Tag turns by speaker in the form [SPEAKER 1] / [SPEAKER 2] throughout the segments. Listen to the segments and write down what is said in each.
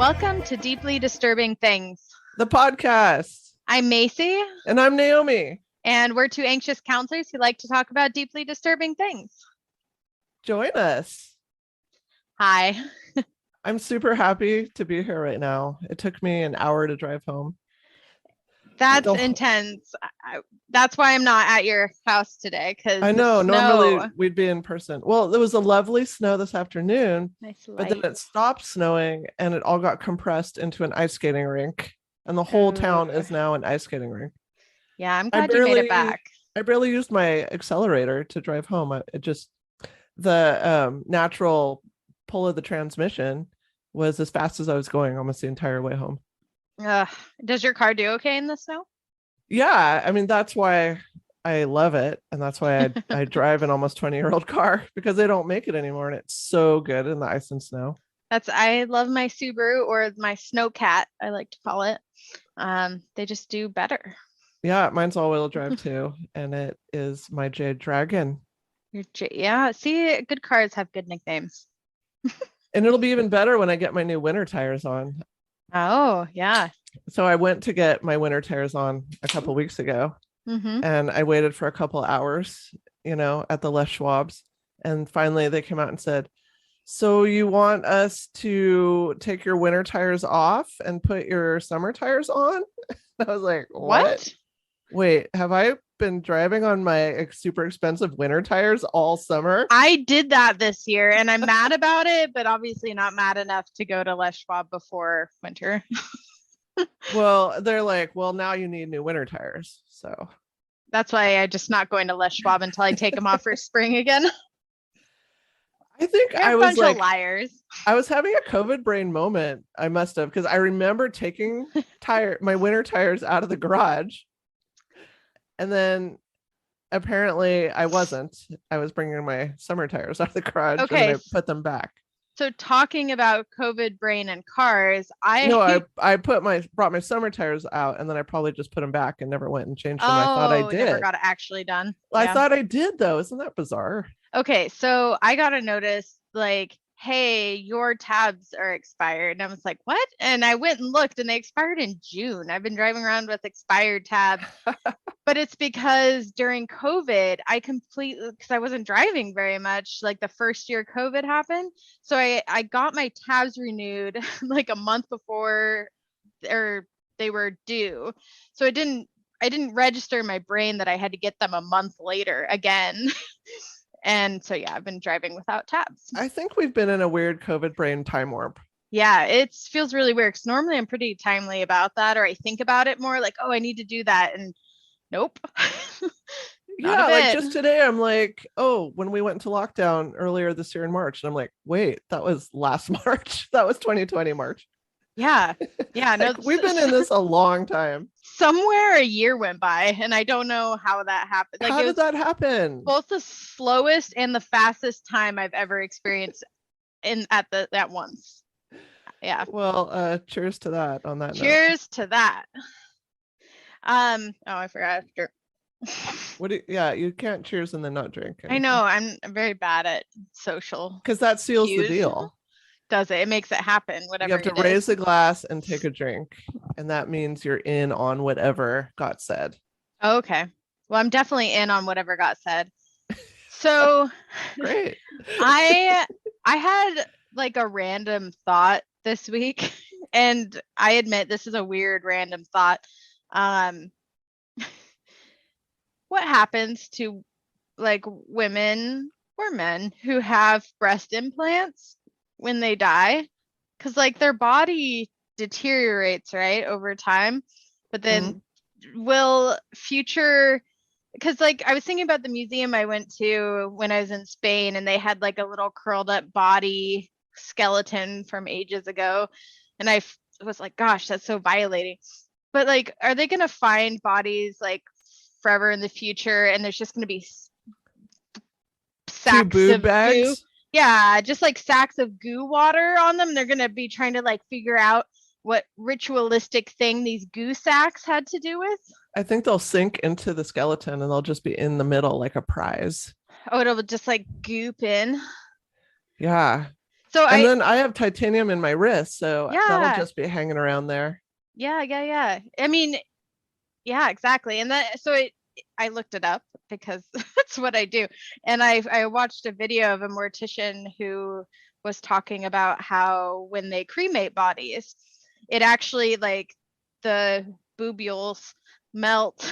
[SPEAKER 1] Welcome to Deeply Disturbing Things.
[SPEAKER 2] The podcast.
[SPEAKER 1] I'm Macy.
[SPEAKER 2] And I'm Naomi.
[SPEAKER 1] And we're two anxious counselors who like to talk about deeply disturbing things.
[SPEAKER 2] Join us.
[SPEAKER 1] Hi.
[SPEAKER 2] I'm super happy to be here right now. It took me an hour to drive home.
[SPEAKER 1] That's intense. That's why I'm not at your house today. Because
[SPEAKER 2] I know, normally we'd be in person. Well, there was a lovely snow this afternoon,
[SPEAKER 1] nice light.
[SPEAKER 2] But then it stopped snowing and it all got compressed into an ice skating rink. And the whole town is now an ice skating rink.
[SPEAKER 1] Yeah, I'm glad you made it back.
[SPEAKER 2] I barely used my accelerator to drive home. The natural pull of the transmission was as fast as I was going almost the entire way home.
[SPEAKER 1] Does your car do okay in the snow?
[SPEAKER 2] Yeah, I mean, that's why I love it. And that's why I drive an almost 20-year-old car, because they don't make it anymore. And it's so good in the ice and snow.
[SPEAKER 1] I love my Subaru, or my Snowcat, I like to call it. They just do better.
[SPEAKER 2] Yeah, mine's all-wheel drive too. And it is my Jade Dragon.
[SPEAKER 1] Yeah, see, good cars have good nicknames.
[SPEAKER 2] And it'll be even better when I get my new winter tires on.
[SPEAKER 1] Oh, yeah.
[SPEAKER 2] So I went to get my winter tires on a couple weeks ago, and I waited for a couple hours, at the Les Schwab's. And finally they came out and said, so you want us to take your winter tires off and put your summer tires on? I was like, what? Wait, have I been driving on my super expensive winter tires all summer?
[SPEAKER 1] I did that this year and I'm mad about it, but obviously not mad enough to go to Les Schwab before winter.
[SPEAKER 2] Well, they're like, well, now you need new winter tires. So
[SPEAKER 1] that's why I'm just not going to Les Schwab until I take them off for spring again.
[SPEAKER 2] I think I was like,
[SPEAKER 1] liars.
[SPEAKER 2] I was having a COVID brain moment. I must have, because I remember taking my winter tires out of the garage. And then apparently I wasn't. I was bringing my summer tires out of the garage and I put them back.
[SPEAKER 1] So talking about COVID brain and cars, I
[SPEAKER 2] brought my summer tires out and then I probably just put them back and never went and changed them. I thought I did.
[SPEAKER 1] Never got it actually done.
[SPEAKER 2] Well, yeah. I thought I did though. Isn't that bizarre?
[SPEAKER 1] Okay, so I got a notice like, hey, your tabs are expired. And I was like, what? And I went and looked and they expired in June. I've been driving around with expired tabs. But it's because during COVID, because I wasn't driving very much, like the first year COVID happened. So I got my tabs renewed like a month before they were due. So I didn't register in my brain that I had to get them a month later again. And so, yeah, I've been driving without tabs.
[SPEAKER 2] I think we've been in a weird COVID brain time warp.
[SPEAKER 1] Yeah, it feels really weird because normally I'm pretty timely about that, or I think about it more like, oh, I need to do that. And nope.
[SPEAKER 2] Yeah, like just today, I'm like, oh, when we went into lockdown earlier this year in March, and I'm like, wait, that was last March. That was 2020 March.
[SPEAKER 1] Yeah. Yeah.
[SPEAKER 2] No, we've been in this a long time.
[SPEAKER 1] Somewhere a year went by and I don't know how that happened.
[SPEAKER 2] Like, how did that happen?
[SPEAKER 1] Both the slowest and the fastest time I've ever experienced at once. Yeah.
[SPEAKER 2] Well, cheers to that on that
[SPEAKER 1] Cheers to that. I forgot after.
[SPEAKER 2] You can't cheers and then not drink anything.
[SPEAKER 1] I know, I'm very bad at social.
[SPEAKER 2] Because that seals the deal.
[SPEAKER 1] Does it? It makes it happen. Whatever.
[SPEAKER 2] You have to raise the glass and take a drink, and that means you're in on whatever got said.
[SPEAKER 1] Oh, okay. Well, I'm definitely in on whatever got said. So
[SPEAKER 2] great.
[SPEAKER 1] I had like a random thought this week, and I admit this is a weird random thought. What happens to like women or men who have breast implants when they die? Because like their body deteriorates, right, over time, but then will future, because like I was thinking about the museum I went to when I was in Spain, and they had like a little curled up body skeleton from ages ago, and I was like, gosh, that's so violating. But like, are they gonna find bodies like forever in the future and there's just gonna be sacks of goo? Yeah, just like sacks of goo water on them. They're gonna be trying to like figure out what ritualistic thing these goo sacks had to do with.
[SPEAKER 2] I think they'll sink into the skeleton and they'll just be in the middle like a prize.
[SPEAKER 1] Oh, it'll just like goop in.
[SPEAKER 2] Yeah.
[SPEAKER 1] So
[SPEAKER 2] and then I have titanium in my wrist, so that'll
[SPEAKER 1] yeah,
[SPEAKER 2] just be hanging around there.
[SPEAKER 1] yeah. I mean, yeah, exactly. And I looked it up because that's what I do. And I watched a video of a mortician who was talking about how when they cremate bodies, it actually like the boobules melt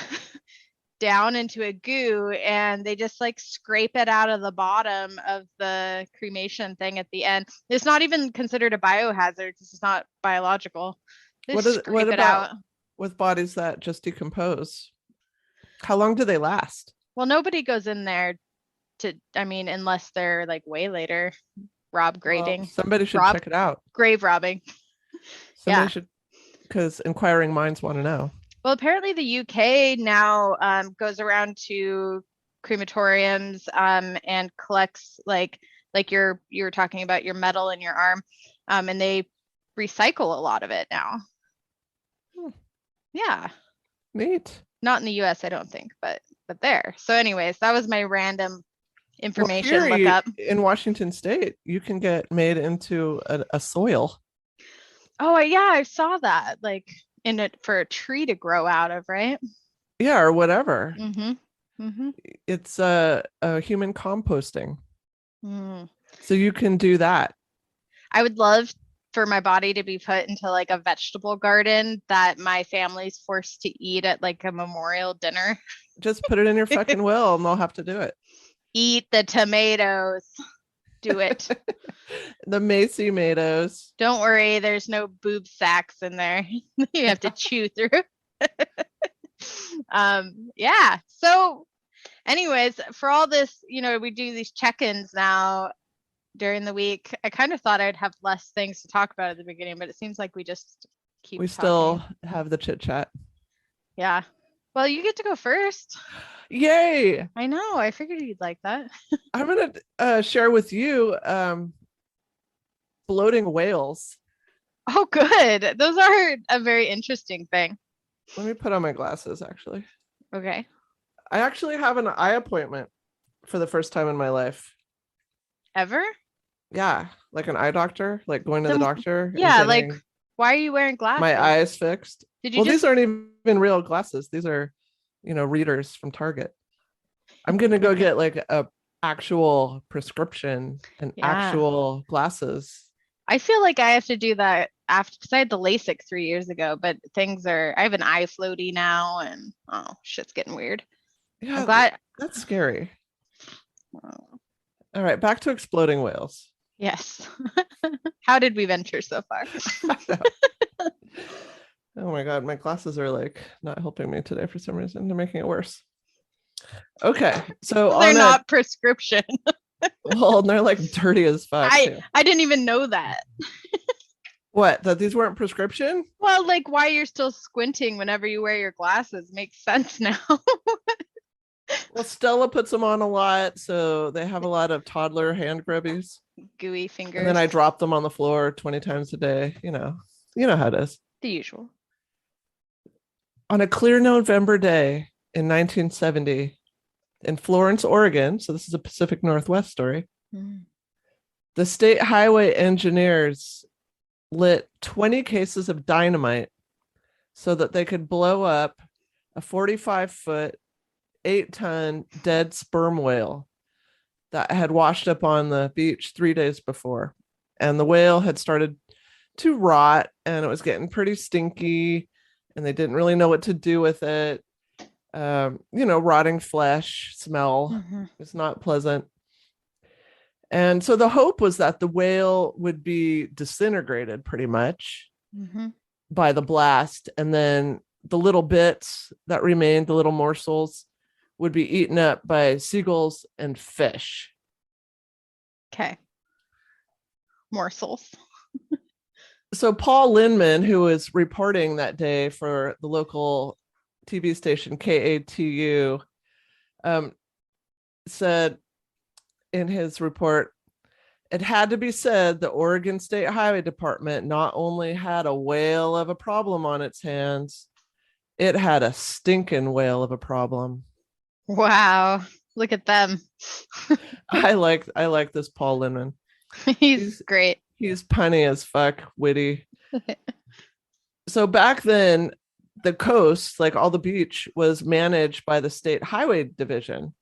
[SPEAKER 1] down into a goo and they just like scrape it out of the bottom of the cremation thing at the end. It's not even considered a biohazard because it's not biological. They
[SPEAKER 2] What
[SPEAKER 1] scrape it
[SPEAKER 2] about
[SPEAKER 1] out.
[SPEAKER 2] with bodies that just decompose? How long do they last?
[SPEAKER 1] Well, nobody goes in there I mean, unless they're like way later,
[SPEAKER 2] Well, somebody should
[SPEAKER 1] rob,
[SPEAKER 2] check it out.
[SPEAKER 1] grave robbing.
[SPEAKER 2] Somebody
[SPEAKER 1] Yeah.
[SPEAKER 2] should, because inquiring minds want to know.
[SPEAKER 1] Well, apparently the UK now goes around to crematoriums and collects like you were talking about your metal in your arm, and they recycle a lot of it now.
[SPEAKER 2] Hmm.
[SPEAKER 1] Yeah.
[SPEAKER 2] Neat.
[SPEAKER 1] Not in the US, I don't think, but there. So, anyways, that was my random
[SPEAKER 2] Well,
[SPEAKER 1] information
[SPEAKER 2] here
[SPEAKER 1] look up.
[SPEAKER 2] in Washington State, you can get made into a soil.
[SPEAKER 1] Oh, yeah, I saw that. Like in it for a tree to grow out of, right?
[SPEAKER 2] Yeah, or whatever.
[SPEAKER 1] Mm-hmm. Mm-hmm.
[SPEAKER 2] It's a human composting.
[SPEAKER 1] Mm.
[SPEAKER 2] So you can do that.
[SPEAKER 1] I would love for my body to be put into like a vegetable garden that my family's forced to eat at like a memorial dinner.
[SPEAKER 2] Just put it in your fucking will and they'll have to do it.
[SPEAKER 1] Eat the tomatoes. Do it.
[SPEAKER 2] The Macy tomatoes.
[SPEAKER 1] Don't worry, there's no boob sacks in there. You have to chew through. Yeah. So anyways, for all this, we do these check-ins now during the week. I kind of thought I'd have less things to talk about at the beginning, but it seems like we just keep
[SPEAKER 2] We
[SPEAKER 1] talking.
[SPEAKER 2] still have the chit chat.
[SPEAKER 1] Yeah. Well, you get to go first.
[SPEAKER 2] Yay.
[SPEAKER 1] I know. I figured you'd like that.
[SPEAKER 2] I'm going to share with you bloating whales.
[SPEAKER 1] Oh, good. Those are a very interesting thing.
[SPEAKER 2] Let me put on my glasses, actually.
[SPEAKER 1] Okay.
[SPEAKER 2] I actually have an eye appointment for the first time in my life.
[SPEAKER 1] Ever?
[SPEAKER 2] Yeah, like an eye doctor, like going to the doctor.
[SPEAKER 1] Yeah, like why are you wearing glasses?
[SPEAKER 2] My eyes fixed.
[SPEAKER 1] Did you
[SPEAKER 2] these aren't even real glasses. These are, readers from Target. I'm gonna go get like a actual prescription and actual glasses.
[SPEAKER 1] I feel like I have to do that after because I had the LASIK 3 years ago, but I have an eye floaty now and shit's getting weird.
[SPEAKER 2] Yeah,
[SPEAKER 1] I'm glad
[SPEAKER 2] that's scary. All right, back to exploding whales.
[SPEAKER 1] Yes. How did we venture so far?
[SPEAKER 2] Oh my God, my glasses are like not helping me today for some reason. They're making it worse. Okay, so
[SPEAKER 1] they're not prescription.
[SPEAKER 2] Well, they're like dirty as fuck.
[SPEAKER 1] I didn't even know that.
[SPEAKER 2] What? That these weren't prescription?
[SPEAKER 1] Well, like why you're still squinting whenever you wear your glasses makes sense now.
[SPEAKER 2] Well, Stella puts them on a lot, so they have a lot of toddler hand grubbies.
[SPEAKER 1] Gooey fingers.
[SPEAKER 2] And then I drop them on the floor 20 times a day. You know how it is.
[SPEAKER 1] The usual.
[SPEAKER 2] On a clear November day in 1970 in Florence, Oregon, so this is a Pacific Northwest story, the state highway engineers lit 20 cases of dynamite so that they could blow up a 45-foot, 8-ton dead sperm whale that had washed up on the beach 3 days before. And the whale had started to rot and it was getting pretty stinky and they didn't really know what to do with it. Rotting flesh smell is not pleasant. And so the hope was that the whale would be disintegrated pretty much by the blast. And then the little bits that remained, the little morsels, would be eaten up by seagulls and fish.
[SPEAKER 1] Okay. Morsels.
[SPEAKER 2] So Paul Lindman, who was reporting that day for the local TV station KATU, said in his report, it had to be said the Oregon State Highway Department not only had a whale of a problem on its hands, it had a stinking whale of a problem.
[SPEAKER 1] Wow. Look at them.
[SPEAKER 2] I like this Paul Lindman.
[SPEAKER 1] He's great.
[SPEAKER 2] He's punny as fuck, witty. So back then, the coast, like all the beach, was managed by the state highway division.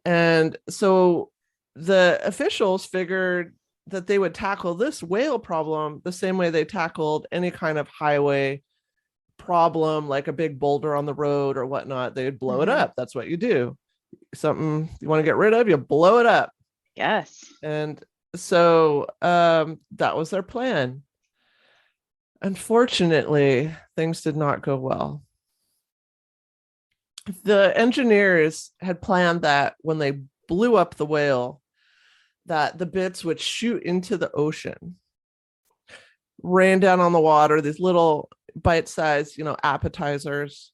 [SPEAKER 2] And so the officials figured that they would tackle this whale problem the same way they tackled any kind of highway problem, like a big boulder on the road or whatnot. They'd blow it up. That's what you do. Something you want to get rid of, you blow it up.
[SPEAKER 1] Yes.
[SPEAKER 2] And so that was their plan. Unfortunately, things did not go well. The engineers had planned that when they blew up the whale, that the bits would shoot into the ocean, rain down on the water, these little bite-sized, appetizers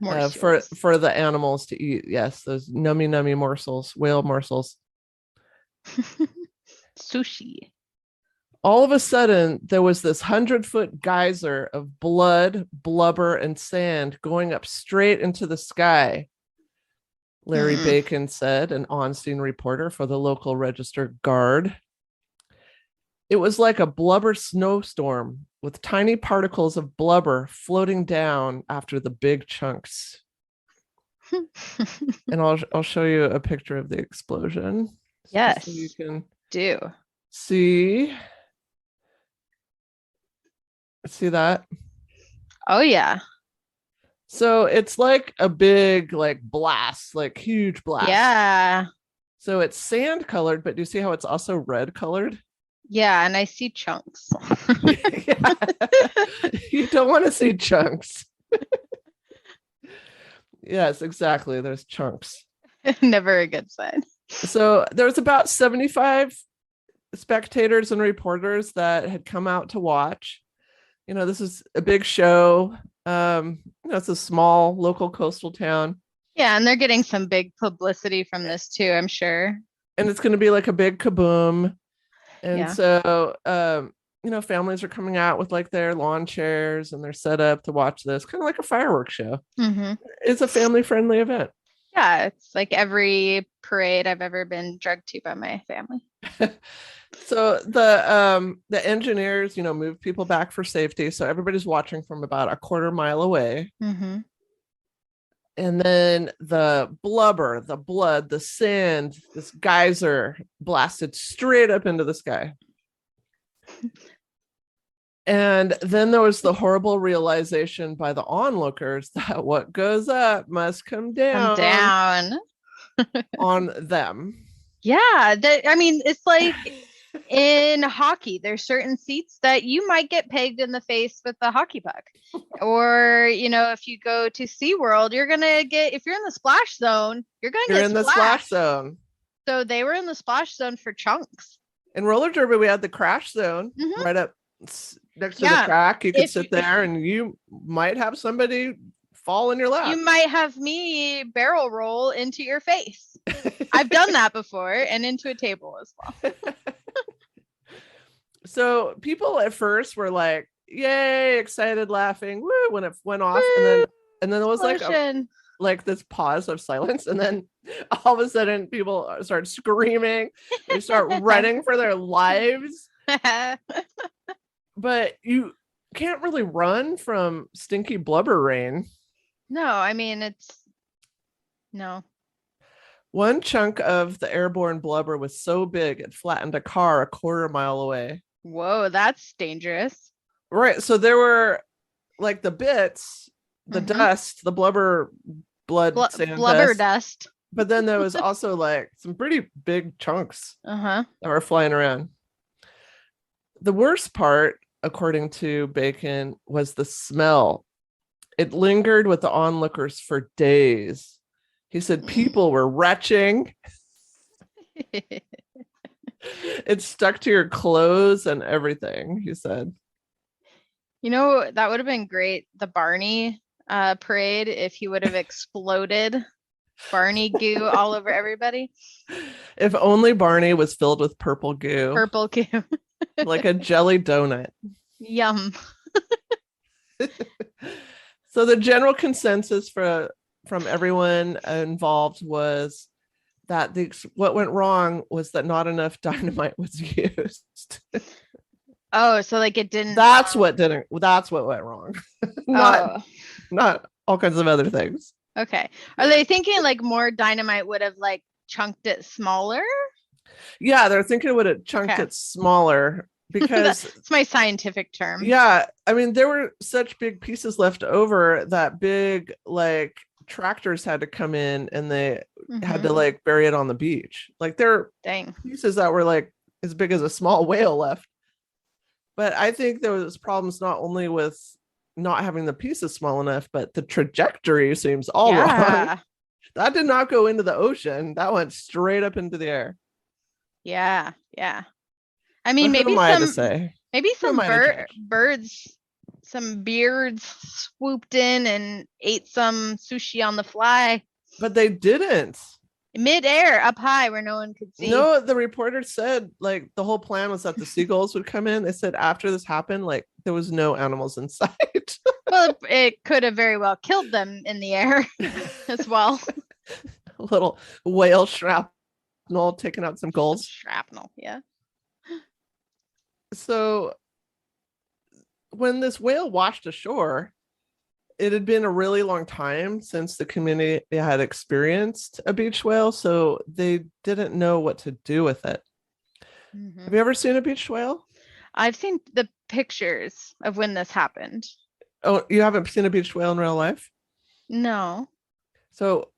[SPEAKER 2] for the animals to eat. Yes, those nummy morsels, whale morsels.
[SPEAKER 1] Sushi.
[SPEAKER 2] All of a sudden, there was this 100-foot geyser of blood, blubber, and sand going up straight into the sky. Larry Bacon said, an on-scene reporter for the local Register Guard. It was like a blubber snowstorm with tiny particles of blubber floating down after the big chunks. And I'll show you a picture of the explosion.
[SPEAKER 1] Yes,
[SPEAKER 2] so you can
[SPEAKER 1] see
[SPEAKER 2] that.
[SPEAKER 1] Oh yeah.
[SPEAKER 2] So it's like a big blast, like huge blast.
[SPEAKER 1] Yeah.
[SPEAKER 2] So it's sand colored, but do you see how it's also red colored?
[SPEAKER 1] Yeah, and I see chunks.
[SPEAKER 2] You don't want to see chunks. Yes, exactly. There's chunks.
[SPEAKER 1] Never a good sign.
[SPEAKER 2] So there was about 75 spectators and reporters that had come out to watch. This is a big show. It's a small local coastal town.
[SPEAKER 1] Yeah, and they're getting some big publicity from this too, I'm sure.
[SPEAKER 2] And it's going to be like a big kaboom. And so, families are coming out with like their lawn chairs and they're set up to watch this, kind of like a fireworks show. It's a family-friendly event.
[SPEAKER 1] Yeah, it's like every parade I've ever been drugged to by my family.
[SPEAKER 2] So the engineers, moved people back for safety. So everybody's watching from about a quarter mile away. And then the blubber, the blood, the sand, this geyser blasted straight up into the sky. And then there was the horrible realization by the onlookers that what goes up must come down on them.
[SPEAKER 1] Yeah, it's like in hockey, there's certain seats that you might get pegged in the face with a hockey puck. Or, if you go to SeaWorld, you're going to get, if you're in the splash zone, you're going to get
[SPEAKER 2] in the splash zone.
[SPEAKER 1] So they were in the splash zone for chunks.
[SPEAKER 2] In roller derby, we had the crash zone right up next to the track. You could sit there and you might have somebody fall in your lap.
[SPEAKER 1] You might have me barrel roll into your face. I've done that before, and into a table as well.
[SPEAKER 2] So people at first were like, yay, excited, laughing, woo, when it went off. And then there was like this pause of silence. And then all of a sudden people start screaming. They start running for their lives. But you can't really run from stinky blubber rain.
[SPEAKER 1] No, no.
[SPEAKER 2] One chunk of the airborne blubber was so big it flattened a car a quarter mile away.
[SPEAKER 1] Whoa, that's dangerous.
[SPEAKER 2] Right. So there were like the bits, the dust, the blubber, sand
[SPEAKER 1] blubber dust.
[SPEAKER 2] But then there was also like some pretty big chunks that were flying around. The worst part, according to Bacon, was the smell. It lingered with the onlookers for days. He said people were retching. It stuck to your clothes and everything, he said.
[SPEAKER 1] That would have been great. The Barney parade, if he would have exploded Barney goo all over everybody.
[SPEAKER 2] If only Barney was filled with purple goo.
[SPEAKER 1] Purple goo.
[SPEAKER 2] Like a jelly donut.
[SPEAKER 1] Yum.
[SPEAKER 2] So the general consensus from everyone involved was that what went wrong was that not enough dynamite was used.
[SPEAKER 1] Oh, so like it didn't.
[SPEAKER 2] That's what went wrong. not
[SPEAKER 1] Oh,
[SPEAKER 2] not all kinds of other things.
[SPEAKER 1] okay. Are they thinking like more dynamite would have like chunked it smaller?
[SPEAKER 2] Yeah, they're thinking it would have chunked it smaller because
[SPEAKER 1] it's my scientific term.
[SPEAKER 2] Yeah, I mean there were such big pieces left over that big like tractors had to come in and they had to like bury it on the beach. Like there are pieces that were like as big as a small whale left. But I think there was problems not only with not having the pieces small enough, but the trajectory seems all wrong. That did not go into the ocean. That went straight up into the air.
[SPEAKER 1] Yeah. I mean, maybe some birds, some beards swooped in and ate some sushi on the fly.
[SPEAKER 2] But they didn't.
[SPEAKER 1] Midair, up high where no one could see.
[SPEAKER 2] No, the reporter said like the whole plan was that the seagulls would come in. They said after this happened, like there was no animals in sight.
[SPEAKER 1] Well, it could have very well killed them in the air as well.
[SPEAKER 2] A little whale shrapnel taking out some gulls.
[SPEAKER 1] Shrapnel, yeah.
[SPEAKER 2] So when this whale washed ashore, it had been a really long time since the community had experienced a beach whale, so they didn't know what to do with it. Have you ever seen a beach whale?
[SPEAKER 1] I've seen the pictures of when this happened.
[SPEAKER 2] Oh, you haven't seen a beach whale in real life?
[SPEAKER 1] No.
[SPEAKER 2] So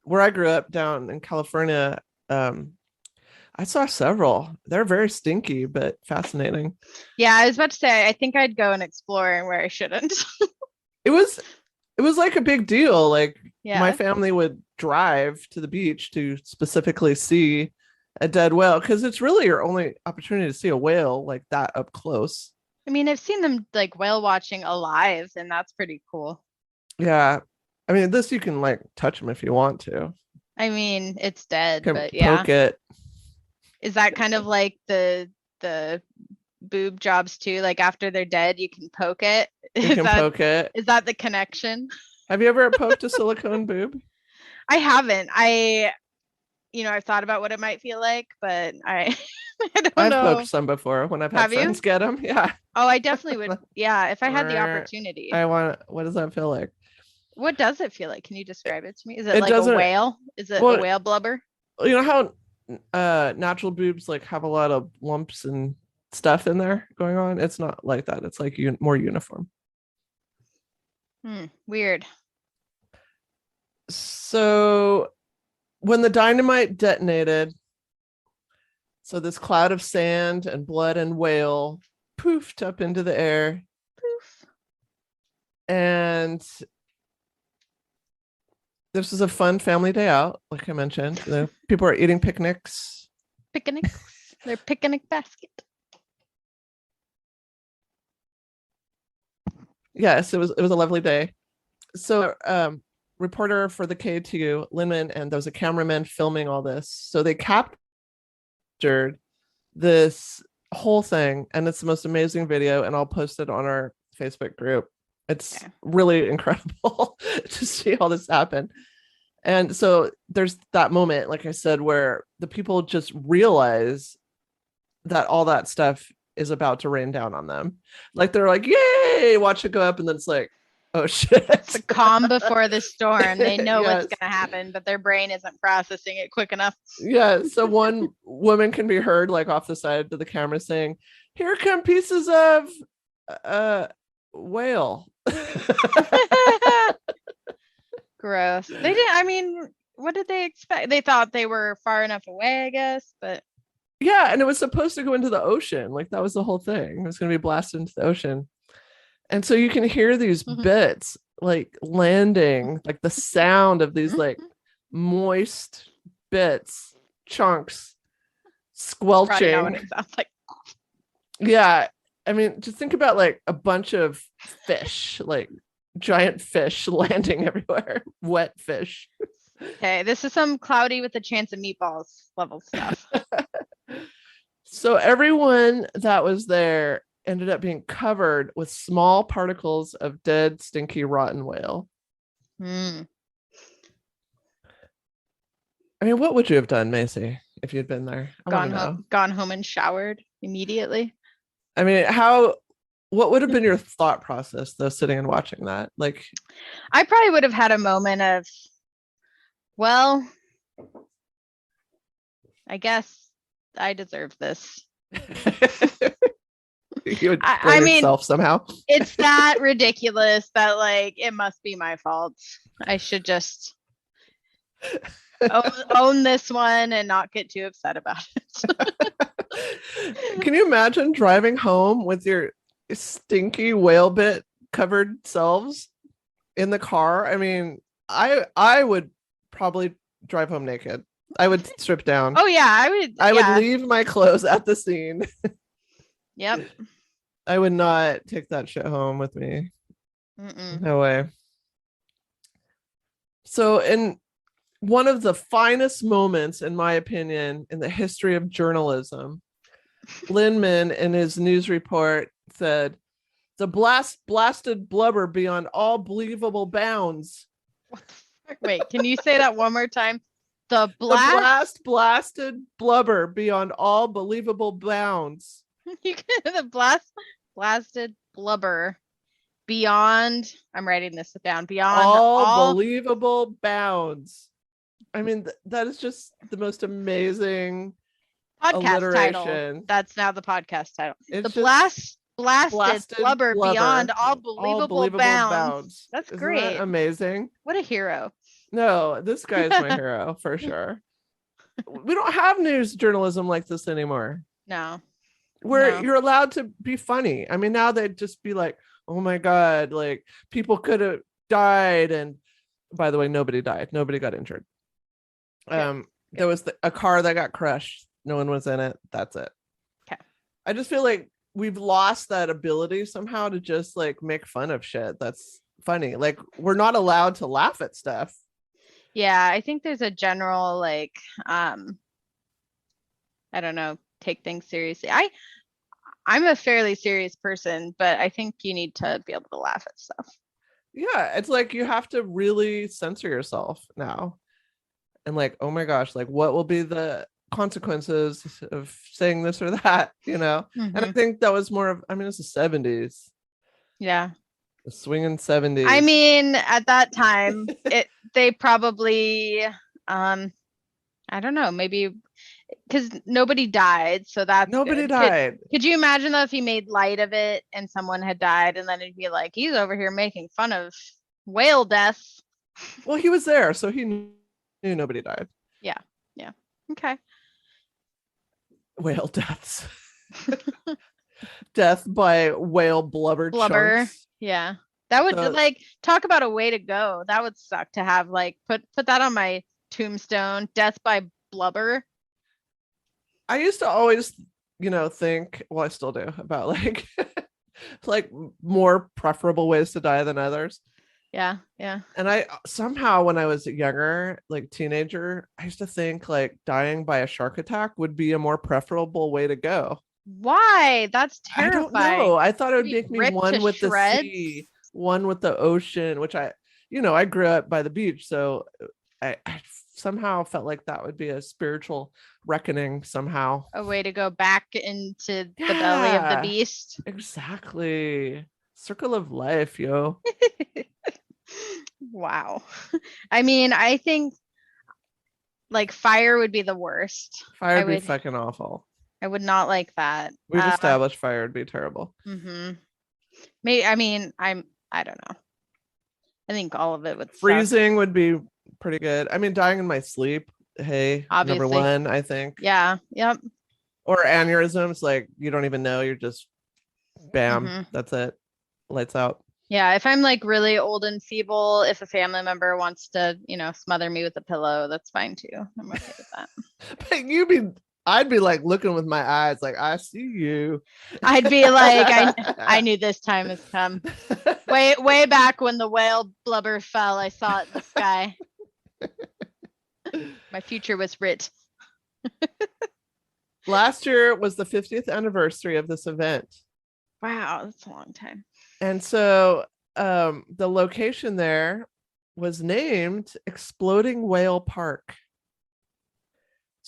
[SPEAKER 2] where I grew up down in California, I saw several. They're very stinky, but fascinating.
[SPEAKER 1] Yeah, I was about to say, I think I'd go and explore where I shouldn't.
[SPEAKER 2] It was like a big deal. Like my family would drive to the beach to specifically see a dead whale because it's really your only opportunity to see a whale like that up close.
[SPEAKER 1] I mean, I've seen them like whale watching alive, and that's pretty cool.
[SPEAKER 2] Yeah. I mean, this you can like touch them if you want to.
[SPEAKER 1] I mean, it's dead, but
[SPEAKER 2] poke it.
[SPEAKER 1] Is that kind of like the boob jobs too? Like after they're dead, you can poke it.
[SPEAKER 2] Poke it.
[SPEAKER 1] Is that the connection?
[SPEAKER 2] Have you ever poked a silicone boob?
[SPEAKER 1] I haven't. I've thought about what it might feel like, but I don't know. I've
[SPEAKER 2] poked some before when I've had friends get them. Yeah.
[SPEAKER 1] Oh, I definitely would. Yeah, if I had the opportunity.
[SPEAKER 2] What does that feel like?
[SPEAKER 1] What does it feel like? Can you describe it to me? Is it like a whale? Is it a whale blubber?
[SPEAKER 2] You know how natural boobs like have a lot of lumps and stuff in there going on? It's not like that. It's like more uniform.
[SPEAKER 1] Weird.
[SPEAKER 2] So when the dynamite detonated, so this cloud of sand and blood and whale poofed up into the air. Poof. And this is a fun family day out, like I mentioned. People are eating picnics.
[SPEAKER 1] Their picnic basket.
[SPEAKER 2] Yes, it was a lovely day. So reporter for the K2, Linman, and there was a cameraman filming all this. So they captured this whole thing, and it's the most amazing video, and I'll post it on our Facebook group. It's really incredible to see all this happen. And so there's that moment, like I said, where the people just realize that all that stuff is about to rain down on them. Like they're like, yay, watch it go up. And then it's like, oh shit.
[SPEAKER 1] It's the calm before the storm. They know what's going to happen, but their brain isn't processing it quick enough.
[SPEAKER 2] Yeah. So one woman can be heard like off the side of the camera saying, here come pieces of whale.
[SPEAKER 1] Gross. They didn't, I mean, what did they expect? They thought they were far enough away, I guess, but
[SPEAKER 2] yeah, and it was supposed to go into the ocean. Like that was the whole thing. It was going to be blasted into the ocean. And so you can hear these bits like landing, like the sound of these like moist bits, chunks squelching.
[SPEAKER 1] Know what it sounds like.
[SPEAKER 2] Yeah. I mean, just think about like a bunch of fish, like giant fish landing everywhere, wet fish.
[SPEAKER 1] Okay, this is some cloudy with a chance of meatballs level stuff.
[SPEAKER 2] So everyone that was there ended up being covered with small particles of dead, stinky, rotten whale. I mean, what would you have done, Macy, if you'd been there? I want to know.
[SPEAKER 1] Gone home and showered immediately.
[SPEAKER 2] I mean, what would have been your thought process though, sitting and watching that? Like,
[SPEAKER 1] I probably would have had a moment of, well, I guess I deserve this.
[SPEAKER 2] you would blame yourself somehow.
[SPEAKER 1] It's that ridiculous that like it must be my fault. I should just own this one and not get too upset about
[SPEAKER 2] it. Can you imagine driving home with your stinky whale bit covered selves in the car? I mean, I would probably drive home naked. I would strip down.
[SPEAKER 1] Oh yeah, I
[SPEAKER 2] would leave my clothes at the scene.
[SPEAKER 1] Yep.
[SPEAKER 2] I would not take that shit home with me.
[SPEAKER 1] Mm-mm.
[SPEAKER 2] No way. So in one of the finest moments, in my opinion, in the history of journalism, Linman in his news report said, "The blasted blubber beyond all believable bounds."
[SPEAKER 1] What the fuck? Wait, can you say that one more time?
[SPEAKER 2] The blasted blubber beyond all believable bounds.
[SPEAKER 1] The blasted blubber beyond. I'm writing this down. Beyond
[SPEAKER 2] all believable bounds. I mean, that is just the most amazing
[SPEAKER 1] podcast title. That's now the podcast title. It's the blasted blubber beyond all believable bounds. That's
[SPEAKER 2] Isn't
[SPEAKER 1] great.
[SPEAKER 2] That amazing.
[SPEAKER 1] What a hero.
[SPEAKER 2] No, this guy is my hero for sure. We don't have news journalism like this anymore.
[SPEAKER 1] No.
[SPEAKER 2] Where you're allowed to be funny. I mean, now they'd just be like, oh my God, like people could have died. And by the way, nobody died. Nobody got injured. There was a car that got crushed. No one was in it. That's it.
[SPEAKER 1] Okay.
[SPEAKER 2] I just feel like we've lost that ability somehow to just like make fun of shit that's funny. Like we're not allowed to laugh at stuff.
[SPEAKER 1] Yeah, I think there's a general like I don't know, take things seriously. I'm a fairly serious person, but I think you need to be able to laugh at stuff.
[SPEAKER 2] Yeah, it's like you have to really censor yourself now. And like, oh my gosh, like what will be the consequences of saying this or that, you know? Mm-hmm. And I think that was more of, I mean, it's the 70s.
[SPEAKER 1] Yeah.
[SPEAKER 2] The swinging 70s.
[SPEAKER 1] I mean, at that time, they probably, I don't know, maybe because nobody died. So that's
[SPEAKER 2] nobody died.
[SPEAKER 1] Could you imagine though if he made light of it and someone had died and then it'd be like, he's over here making fun of whale deaths?
[SPEAKER 2] Well, he was there, so he knew nobody died.
[SPEAKER 1] Yeah. Okay.
[SPEAKER 2] Whale deaths. Death by whale blubber chunks.
[SPEAKER 1] Yeah. That would like talk about a way to go. That would suck to have like put that on my tombstone. Death by blubber.
[SPEAKER 2] I used to always, think, well, I still do, about like more preferable ways to die than others.
[SPEAKER 1] Yeah.
[SPEAKER 2] And I somehow, when I was younger, like teenager, I used to think like dying by a shark attack would be a more preferable way to go.
[SPEAKER 1] Why? That's terrifying.
[SPEAKER 2] I don't know. I thought it would make me one with the sea, one with the ocean, which I grew up by the beach. So I somehow felt like that would be a spiritual reckoning somehow.
[SPEAKER 1] A way to go back into the belly of the beast.
[SPEAKER 2] Exactly. Circle of life, yo.
[SPEAKER 1] Wow. I mean, I think like fire would be the worst.
[SPEAKER 2] Fire would be fucking awful.
[SPEAKER 1] I would not like that.
[SPEAKER 2] We've established fire would be terrible.
[SPEAKER 1] Mm-hmm. I mean, I don't know. I think all of it would
[SPEAKER 2] freezing would be pretty good. I mean, dying in my sleep. Hey, obviously. Number one, I think.
[SPEAKER 1] Yeah. Yep.
[SPEAKER 2] Or aneurysms, like you don't even know. You're just bam. Mm-hmm. That's it. Lights out.
[SPEAKER 1] Yeah. If I'm like really old and feeble, if a family member wants to, smother me with a pillow, that's fine too. I'm okay with that.
[SPEAKER 2] But I'd be like looking with my eyes, like I see you.
[SPEAKER 1] I'd be like, I knew this time has come. Way back when the whale blubber fell, I saw it in the sky. My future was writ.
[SPEAKER 2] Last year was the 50th anniversary of this event.
[SPEAKER 1] Wow, that's a long time.
[SPEAKER 2] And so the location there was named Exploding Whale Park.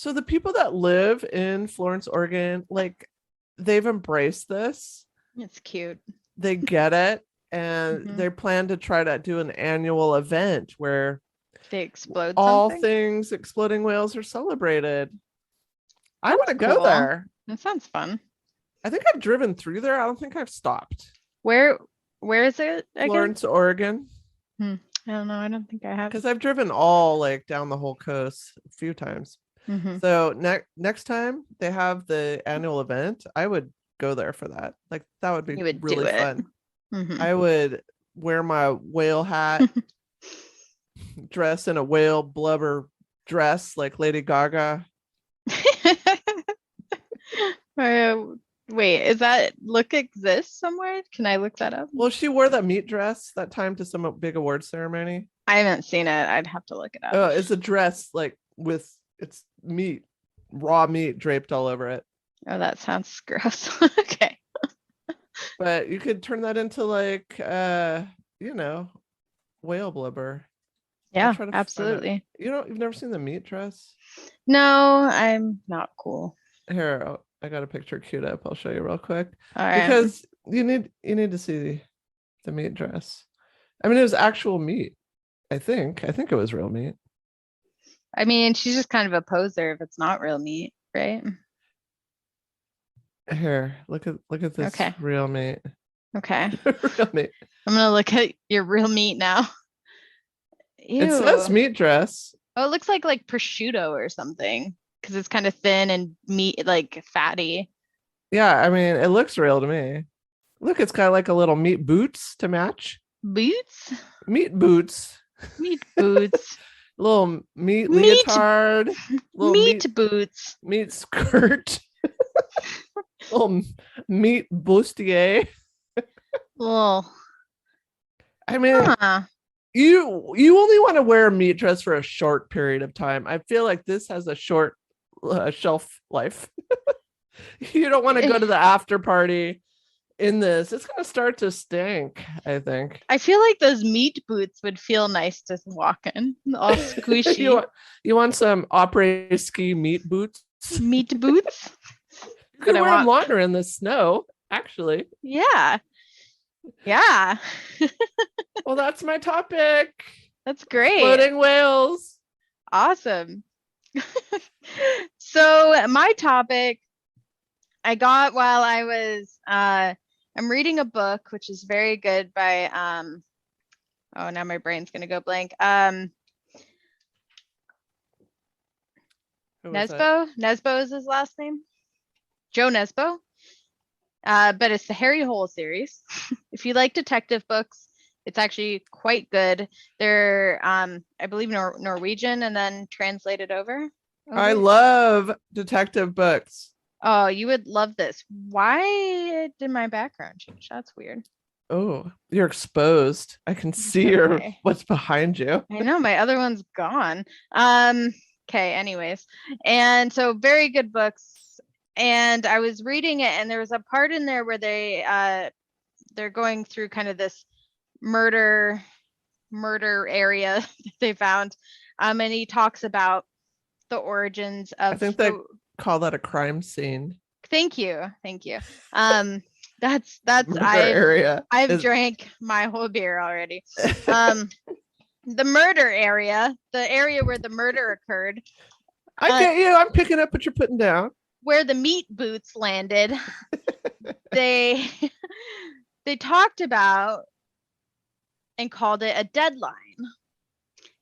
[SPEAKER 2] So the people that live in Florence, Oregon, like they've embraced this.
[SPEAKER 1] It's cute.
[SPEAKER 2] They get it. And
[SPEAKER 1] Mhm.
[SPEAKER 2] they plan to try to do an annual event where
[SPEAKER 1] They explode
[SPEAKER 2] all
[SPEAKER 1] something.
[SPEAKER 2] things exploding whales are celebrated. I want
[SPEAKER 1] That's
[SPEAKER 2] to go
[SPEAKER 1] cool.
[SPEAKER 2] there.
[SPEAKER 1] That sounds fun.
[SPEAKER 2] I think I've driven through there. I don't think I've stopped.
[SPEAKER 1] Where is it again?
[SPEAKER 2] Florence, Oregon.
[SPEAKER 1] I don't know. I don't think I have.
[SPEAKER 2] Because I've driven all like down the whole coast a few times.
[SPEAKER 1] Mm-hmm.
[SPEAKER 2] So next time they have the annual event, I would go there for that. Like that would be really fun.
[SPEAKER 1] Mm-hmm.
[SPEAKER 2] I would wear my whale hat, dress in a whale blubber dress like Lady Gaga.
[SPEAKER 1] Wait, is that look exists somewhere? Can I look that up?
[SPEAKER 2] Well, she wore that meat dress that time to some big award ceremony.
[SPEAKER 1] I haven't seen it. I'd have to look it up.
[SPEAKER 2] Oh, it's a dress like with it's meat, raw meat draped all over it.
[SPEAKER 1] Oh, that sounds gross. Okay.
[SPEAKER 2] But you could turn that into like whale blubber.
[SPEAKER 1] Yeah, absolutely.
[SPEAKER 2] You've never seen the meat dress?
[SPEAKER 1] No, I'm not cool.
[SPEAKER 2] Here, I got a picture queued up. I'll show you real quick.
[SPEAKER 1] All right.
[SPEAKER 2] Because you need to see the meat dress. I mean, it was actual meat. I think it was real meat.
[SPEAKER 1] I mean, she's just kind of a poser if it's not real meat, right?
[SPEAKER 2] Here, look at this real meat.
[SPEAKER 1] Okay.
[SPEAKER 2] Real meat.
[SPEAKER 1] I'm gonna look at your real meat now.
[SPEAKER 2] Ew. It says meat dress.
[SPEAKER 1] Oh, it looks like prosciutto or something because it's kind of thin and meat, like fatty.
[SPEAKER 2] Yeah, I mean, it looks real to me. Look, it's got like a little meat boots to match.
[SPEAKER 1] Boots?
[SPEAKER 2] Meat boots.
[SPEAKER 1] Meat boots.
[SPEAKER 2] Little meat leotard. Little
[SPEAKER 1] meat boots.
[SPEAKER 2] Meat skirt. Little meat bustier.
[SPEAKER 1] Well,
[SPEAKER 2] I mean, you only want to wear a meat dress for a short period of time. I feel like this has a short shelf life. You don't want to go to the after party in this. It's going to start to stink, I think.
[SPEAKER 1] I feel like those meat boots would feel nice to walk in, all squishy.
[SPEAKER 2] You want some après ski meat boots?
[SPEAKER 1] Meat boots?
[SPEAKER 2] You can wear them longer in the snow, actually.
[SPEAKER 1] Yeah. Yeah.
[SPEAKER 2] Well, that's my topic.
[SPEAKER 1] That's great.
[SPEAKER 2] Floating whales.
[SPEAKER 1] Awesome. So my topic I got while I was I'm reading a book which is very good by now my brain's gonna go blank. Nesbo? Nesbo is his last name. Joe Nesbo. But it's the Harry Hole series. If you like detective books, it's actually quite good. They're I believe Norwegian and then translated over.
[SPEAKER 2] I love detective books.
[SPEAKER 1] Oh, you would love this. Why did my background change? That's weird.
[SPEAKER 2] Oh, you're exposed. I can see what's behind you.
[SPEAKER 1] I know, my other one's gone. Okay, anyways. And so very good books. And I was reading it and there was a part in there where they're going through kind of this murder area that they found. And he talks about the origins of
[SPEAKER 2] I think they call that a crime scene.
[SPEAKER 1] Thank you. That's I've drank my whole beer already. The murder area, the area where the murder occurred.
[SPEAKER 2] I get you. I'm picking up what you're putting down. Where
[SPEAKER 1] the meat boots landed. they talked about and called it a deadline.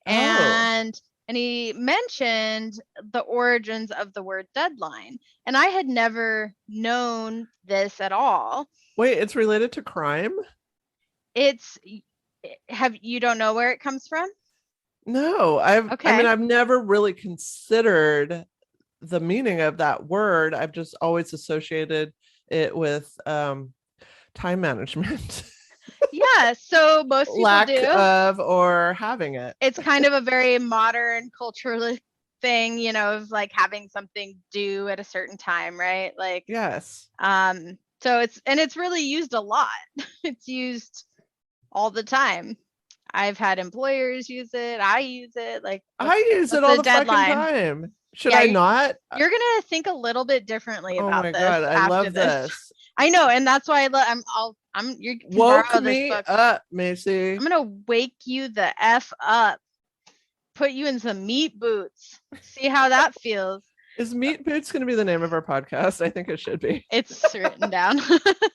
[SPEAKER 1] And he mentioned the origins of the word deadline. And I had never known this at all.
[SPEAKER 2] Wait, it's related to crime?
[SPEAKER 1] You don't know where it comes from?
[SPEAKER 2] No, I've never really considered the meaning of that word. I've just always associated it with time management.
[SPEAKER 1] Yeah, so most people
[SPEAKER 2] lack of or having it.
[SPEAKER 1] It's kind of a very modern cultural thing, of like having something due at a certain time, right? Like
[SPEAKER 2] yes.
[SPEAKER 1] So it's really used a lot. It's used all the time. I've had employers use it. I use it. Like
[SPEAKER 2] I use it all the fucking time. Should I not?
[SPEAKER 1] You're gonna think a little bit differently
[SPEAKER 2] Oh
[SPEAKER 1] about
[SPEAKER 2] my
[SPEAKER 1] this
[SPEAKER 2] God, I
[SPEAKER 1] after
[SPEAKER 2] love this.
[SPEAKER 1] I know, and that's why you can
[SPEAKER 2] Woke
[SPEAKER 1] borrow this
[SPEAKER 2] me
[SPEAKER 1] book.
[SPEAKER 2] up, Macy.
[SPEAKER 1] I'm gonna wake you the F up, put you in some meat boots. See how that feels.
[SPEAKER 2] Is Meat Boots going to be the name of our podcast? I think it should be.
[SPEAKER 1] It's written down.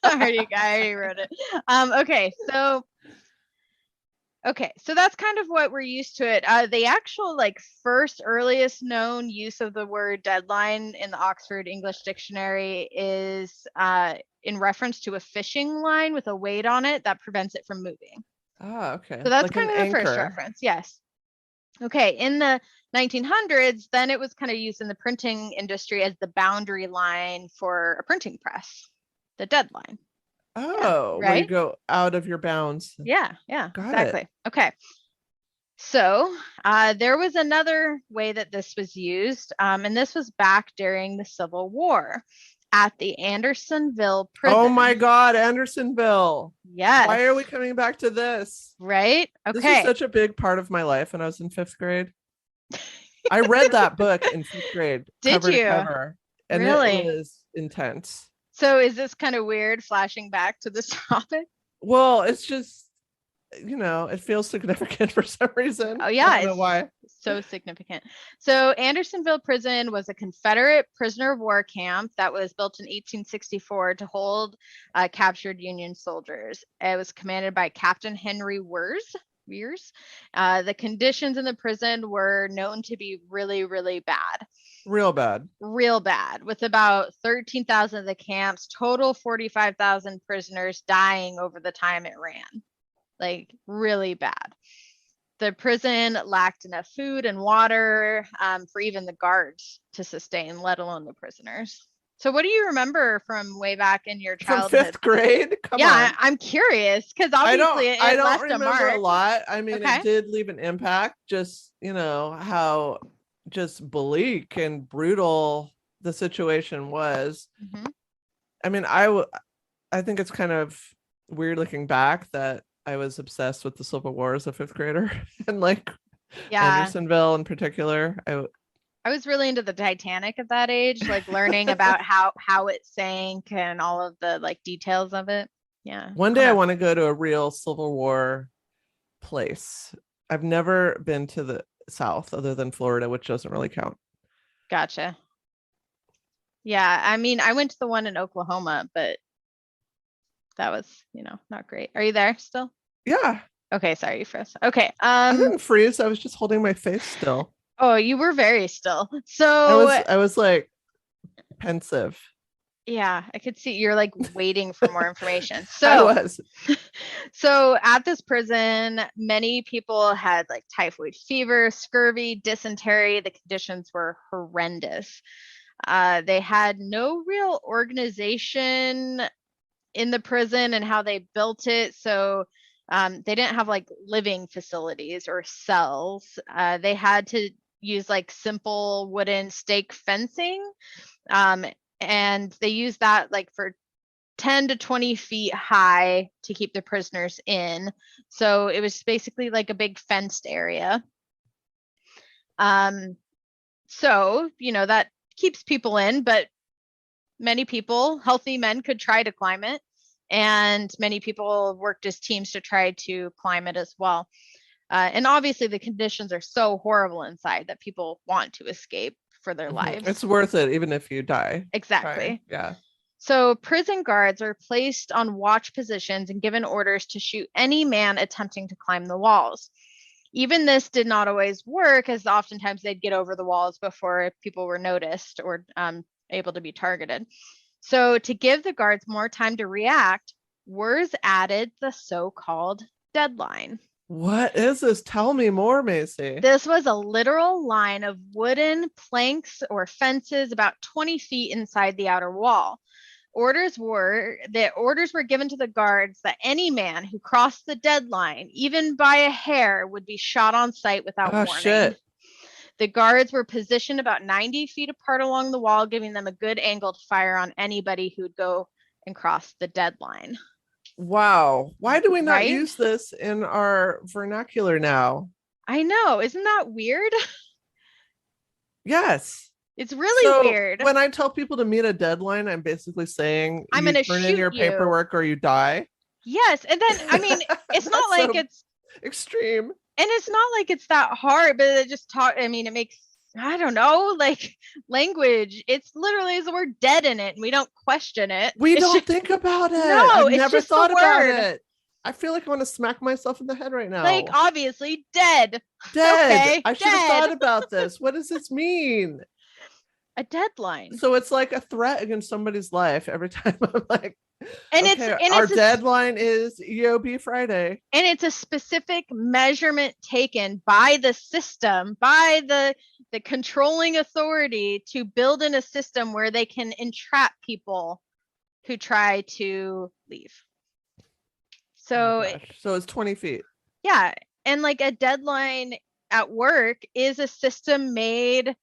[SPEAKER 1] I already wrote it. So that's kind of what we're used to it. The actual first earliest known use of the word deadline in the Oxford English Dictionary is in reference to a fishing line with a weight on it that prevents it from moving.
[SPEAKER 2] Ah, okay.
[SPEAKER 1] So that's kind of the first reference. Yes. Okay. In the 1900s, then it was kind of used in the printing industry as the boundary line for a printing press, the deadline.
[SPEAKER 2] Oh, right? Where you go out of your bounds.
[SPEAKER 1] Yeah, exactly. Okay. So there was another way that this was used, and this was back during the Civil War at the Andersonville prison.
[SPEAKER 2] Oh my God, Andersonville.
[SPEAKER 1] Yes.
[SPEAKER 2] Why are we coming back to this?
[SPEAKER 1] Right? Okay.
[SPEAKER 2] This was such a big part of my life when I was in 5th grade. I read that book in 5th grade.
[SPEAKER 1] Did you?
[SPEAKER 2] Cover, and
[SPEAKER 1] really?
[SPEAKER 2] It was intense.
[SPEAKER 1] So is this kind of weird flashing back to this topic?
[SPEAKER 2] Well, it's just, it feels significant for some reason.
[SPEAKER 1] Oh yeah.
[SPEAKER 2] I don't know why.
[SPEAKER 1] So significant. So Andersonville Prison was a Confederate prisoner of war camp that was built in 1864 to hold captured Union soldiers. It was commanded by Captain Henry Weirs. The conditions in the prison were known to be really, really bad.
[SPEAKER 2] Real bad,
[SPEAKER 1] with about 13,000 of the camp's total 45,000 prisoners dying over the time it ran. Really bad. The prison lacked enough food and water for even the guards to sustain, let alone the prisoners. So what do you remember from way back in your childhood?
[SPEAKER 2] From 5th grade? Come on.
[SPEAKER 1] I'm curious because obviously
[SPEAKER 2] I don't remember a lot. I mean,
[SPEAKER 1] okay.
[SPEAKER 2] It did leave an impact. Just, how just bleak and brutal the situation was.
[SPEAKER 1] Mm-hmm.
[SPEAKER 2] I mean, I think it's kind of weird looking back that I was obsessed with the Civil War as a 5th grader and Andersonville in particular.
[SPEAKER 1] I was really into the Titanic at that age, learning about how it sank and all of the details of it. Yeah.
[SPEAKER 2] One day I want to go to a real Civil War place. I've never been to the South other than Florida, which doesn't really count.
[SPEAKER 1] Gotcha. Yeah. I mean, I went to the one in Oklahoma, but that was, not great. Are you there still?
[SPEAKER 2] Yeah.
[SPEAKER 1] Okay. Sorry, you froze. Okay.
[SPEAKER 2] I didn't freeze. I was just holding my face still.
[SPEAKER 1] Oh, you were very still. So
[SPEAKER 2] I was pensive.
[SPEAKER 1] Yeah, I could see you're waiting for more information. So
[SPEAKER 2] I was.
[SPEAKER 1] So at this prison, many people had typhoid fever, scurvy, dysentery. The conditions were horrendous. They had no real organization in the prison and how they built it. So they didn't have living facilities or cells. They had to use simple wooden stake fencing. And they used that for 10 to 20 feet high to keep the prisoners in. So it was basically a big fenced area. So, that keeps people in, but many people, healthy men, could try to climb it. And many people worked as teams to try to climb it as well. And obviously the conditions are so horrible inside that people want to escape for their lives.
[SPEAKER 2] It's worth it, even if you die.
[SPEAKER 1] Exactly.
[SPEAKER 2] Yeah.
[SPEAKER 1] So prison guards are placed on watch positions and given orders to shoot any man attempting to climb the walls. Even this did not always work, as oftentimes they'd get over the walls before people were noticed or able to be targeted. So to give the guards more time to react, Weirs added the so-called deadline.
[SPEAKER 2] What is this? Tell me more, Macy.
[SPEAKER 1] This was a literal line of wooden planks or fences about 20 feet inside the outer wall. Orders were given to the guards that any man who crossed the deadline, even by a hair, would be shot on sight without warning.
[SPEAKER 2] Shit.
[SPEAKER 1] The guards were positioned about 90 feet apart along the wall, giving them a good angle to fire on anybody who would go and cross the deadline.
[SPEAKER 2] Wow. Why do we not use this in our vernacular now?
[SPEAKER 1] I know. Isn't that weird?
[SPEAKER 2] Yes.
[SPEAKER 1] It's really
[SPEAKER 2] So
[SPEAKER 1] weird.
[SPEAKER 2] when I tell people to meet a deadline, I'm basically saying
[SPEAKER 1] I'm
[SPEAKER 2] you
[SPEAKER 1] gonna
[SPEAKER 2] turn in
[SPEAKER 1] shoot
[SPEAKER 2] your
[SPEAKER 1] you.
[SPEAKER 2] paperwork or you die.
[SPEAKER 1] Yes. And then, I mean, it's not
[SPEAKER 2] That's
[SPEAKER 1] like
[SPEAKER 2] so
[SPEAKER 1] it's
[SPEAKER 2] extreme.
[SPEAKER 1] and it's not like it's that hard, but it just I mean, it makes, I don't know, like language. It's literally the word dead in it, and we don't question it.
[SPEAKER 2] We
[SPEAKER 1] It's
[SPEAKER 2] don't
[SPEAKER 1] just,
[SPEAKER 2] think about it.
[SPEAKER 1] no,
[SPEAKER 2] I've
[SPEAKER 1] it's
[SPEAKER 2] never
[SPEAKER 1] just the
[SPEAKER 2] thought about
[SPEAKER 1] word.
[SPEAKER 2] it. I feel like I want to smack myself in the head right
[SPEAKER 1] Like,
[SPEAKER 2] now.
[SPEAKER 1] obviously, dead.
[SPEAKER 2] Dead.
[SPEAKER 1] Okay,
[SPEAKER 2] I should have
[SPEAKER 1] dead.
[SPEAKER 2] thought about this. What does this mean?
[SPEAKER 1] A deadline.
[SPEAKER 2] So it's like a threat against somebody's life every time I'm like,
[SPEAKER 1] And
[SPEAKER 2] okay, our
[SPEAKER 1] it's
[SPEAKER 2] deadline is EOB Friday.
[SPEAKER 1] and it's a specific measurement taken by the system, by the controlling authority, to build in a system where they can entrap people who try to leave. So,
[SPEAKER 2] Oh so it's 20 feet.
[SPEAKER 1] yeah. And like a deadline at work is a system made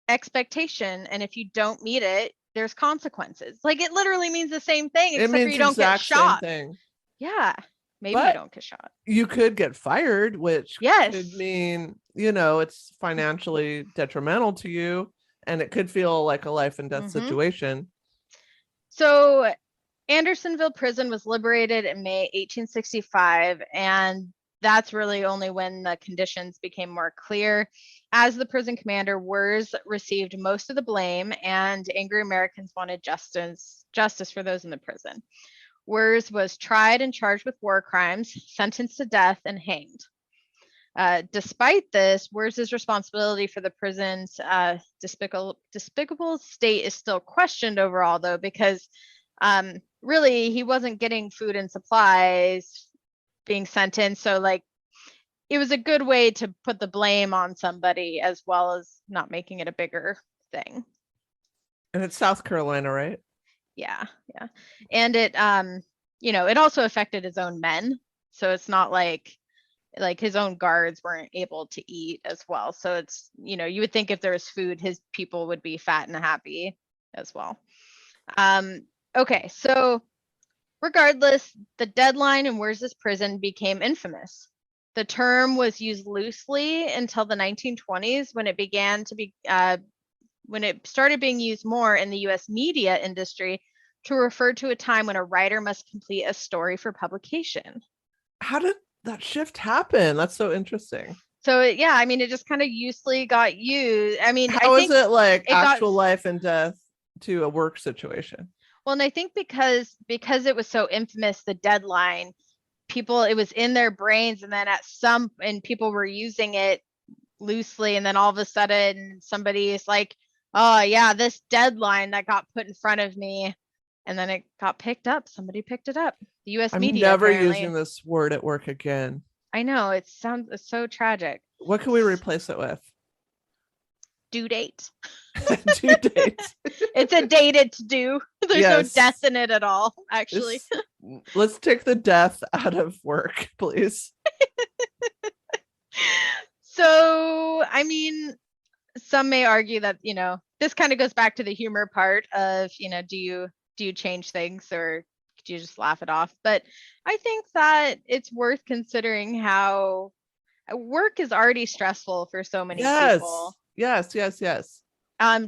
[SPEAKER 1] expectation. And if you don't meet it, there's consequences. Like it literally means the same thing,
[SPEAKER 2] It
[SPEAKER 1] except for
[SPEAKER 2] means
[SPEAKER 1] you don't get
[SPEAKER 2] exact same
[SPEAKER 1] shot.
[SPEAKER 2] thing.
[SPEAKER 1] Yeah. Maybe you
[SPEAKER 2] But
[SPEAKER 1] don't get shot.
[SPEAKER 2] you could get fired, which
[SPEAKER 1] Yes.
[SPEAKER 2] could mean, it's financially detrimental to you. And it could feel like a life and death situation.
[SPEAKER 1] So Andersonville prison was liberated in May 1865, and that's really only when the conditions became more clear. As the prison commander, Wirz received most of the blame, and angry Americans wanted justice for those in the prison. Wirz was tried and charged with war crimes, sentenced to death, and hanged. Despite this, Wirz's responsibility for the prison's despicable state is still questioned overall, though, because really he wasn't getting food and supplies being sent in. So like it was a good way to put the blame on somebody as well as not making it a bigger thing.
[SPEAKER 2] And it's South Carolina, right?
[SPEAKER 1] Yeah. And it it also affected his own men. So it's not like his own guards weren't able to eat as well. So it's, you would think if there was food, his people would be fat and happy as well. Okay, so regardless, the deadline in Wirz's prison became infamous. The term was used loosely until the 1920s when it began to be, when it started being used more in the US media industry to refer to a time when a writer must complete a story for publication.
[SPEAKER 2] How did that shift happen? That's so interesting.
[SPEAKER 1] So yeah, I mean, it just kind of uselessly got used. I mean,
[SPEAKER 2] how is it like actual
[SPEAKER 1] got,
[SPEAKER 2] life and death to a work situation?
[SPEAKER 1] Well, and I think because it was so infamous, the deadline, it was in their brains, and then and people were using it loosely, and then all of a sudden somebody is like, oh yeah, this deadline that got put in front of me, and then it got picked up. Somebody picked it up. The US media.
[SPEAKER 2] I'm never
[SPEAKER 1] apparently.
[SPEAKER 2] using this word at work again.
[SPEAKER 1] I know, it's so tragic.
[SPEAKER 2] What can we replace it with?
[SPEAKER 1] Due date.
[SPEAKER 2] Due date.
[SPEAKER 1] It's a date it's due. There's no death in it at all, actually.
[SPEAKER 2] Let's take the death out of work, please.
[SPEAKER 1] So, I mean, some may argue that, this kind of goes back to the humor part of, do you change things, or do you just laugh it off? But I think that it's worth considering how work is already stressful for so many people.
[SPEAKER 2] Yes.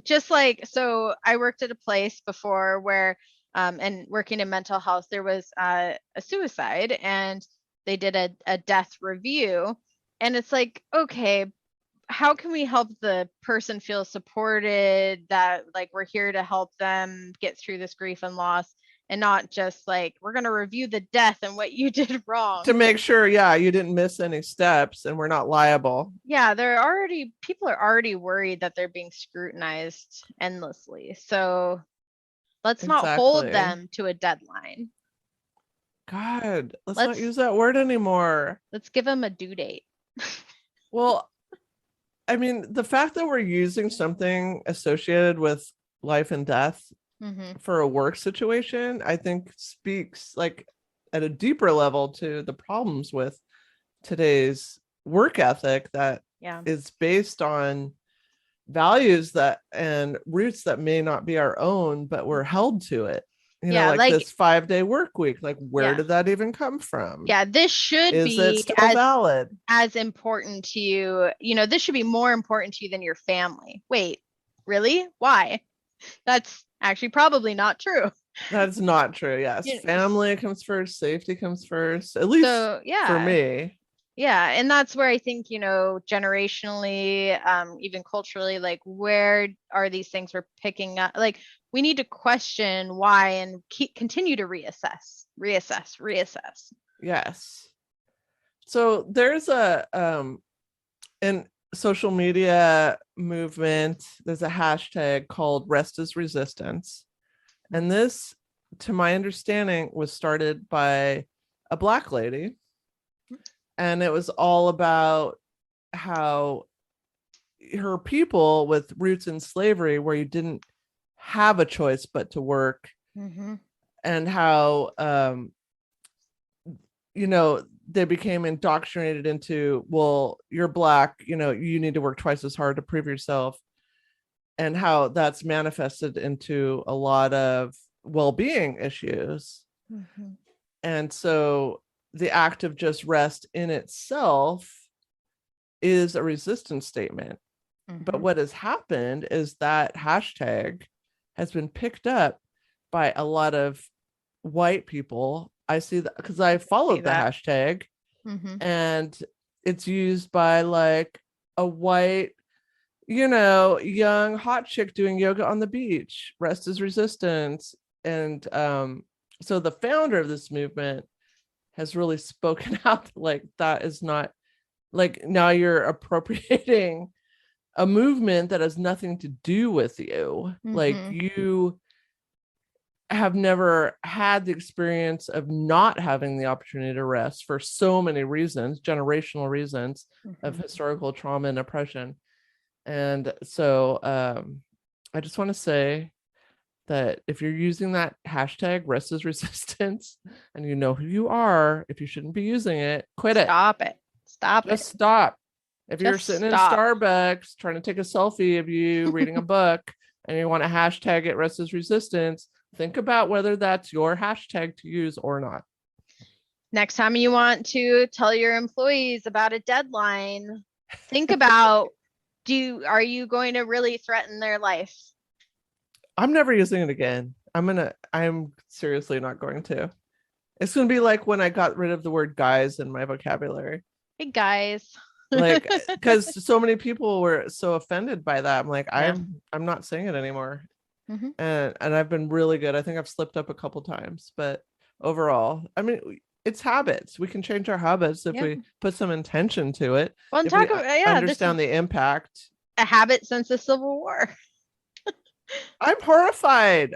[SPEAKER 1] Just like, so I worked at a place before where, and working in mental health, there was a suicide, and they did a death review. And it's like, okay, how can we help the person feel supported, that like we're here to help them get through this grief and loss, and not just like, we're going to review the death and what you did wrong
[SPEAKER 2] to make sure, you didn't miss any steps and we're not liable.
[SPEAKER 1] Yeah, people are already worried that they're being scrutinized endlessly. So let's not hold them to a deadline.
[SPEAKER 2] God, let's not use that word anymore.
[SPEAKER 1] Let's give them a due date.
[SPEAKER 2] Well, I mean, the fact that we're using something associated with life and death for a work situation, I think speaks like at a deeper level to the problems with today's work ethic that is based on values that and roots that may not be our own, but we're held to it. Like this 5-day work week, like where did that even come from?
[SPEAKER 1] Yeah, this should be
[SPEAKER 2] valid,
[SPEAKER 1] as important to you. This should be more important to you than your family. Wait, really? Why? That's actually probably not true.
[SPEAKER 2] That's not true. Yes. Family comes first, safety comes first, at least
[SPEAKER 1] so, yeah.
[SPEAKER 2] for me.
[SPEAKER 1] Yeah. And that's where I think, generationally, even culturally, like, where are these things we're picking up? Like, we need to question why and continue to reassess.
[SPEAKER 2] Yes. So there's an social media movement, there's a hashtag called Rest is Resistance. And this, to my understanding, was started by a Black lady. And it was all about how her people with roots in slavery, where you didn't have a choice but to work, and how they became indoctrinated into, well, you're Black, you need to work twice as hard to prove yourself, and how that's manifested into a lot of well-being issues. And so the act of just rest in itself is a resistance statement. But what has happened is that hashtag has been picked up by a lot of white people. I see that because I followed the hashtag, and it's used by like a white, young hot chick doing yoga on the beach. Rest is resistance. And so the founder of this movement has really spoken out, like, that is not, like, now you're appropriating a movement that has nothing to do with you. Like, you have never had the experience of not having the opportunity to rest for so many reasons, generational reasons of historical trauma and oppression. And so I just want to say that if you're using that hashtag rest is resistance, and you know who you are, if you shouldn't be using it, quit it.
[SPEAKER 1] Stop it.
[SPEAKER 2] Just stop. If you're sitting in Starbucks trying to take a selfie of you reading a book and you want to hashtag it rest is resistance, think about whether that's your hashtag to use or not.
[SPEAKER 1] Next time you want to tell your employees about a deadline, think about, are you going to really threaten their life?
[SPEAKER 2] I'm never using it again. I'm seriously not going to. It's going to be like when I got rid of the word guys in my vocabulary.
[SPEAKER 1] Hey, guys.
[SPEAKER 2] Like, because so many people were so offended by that. I'm like, I'm not saying it anymore. And I've been really good. I think I've slipped up a couple times, but overall, I mean, it's habits. We can change our habits if we put some intention to it.
[SPEAKER 1] Well,
[SPEAKER 2] if we understand the impact.
[SPEAKER 1] A habit since the Civil War.
[SPEAKER 2] I'm horrified.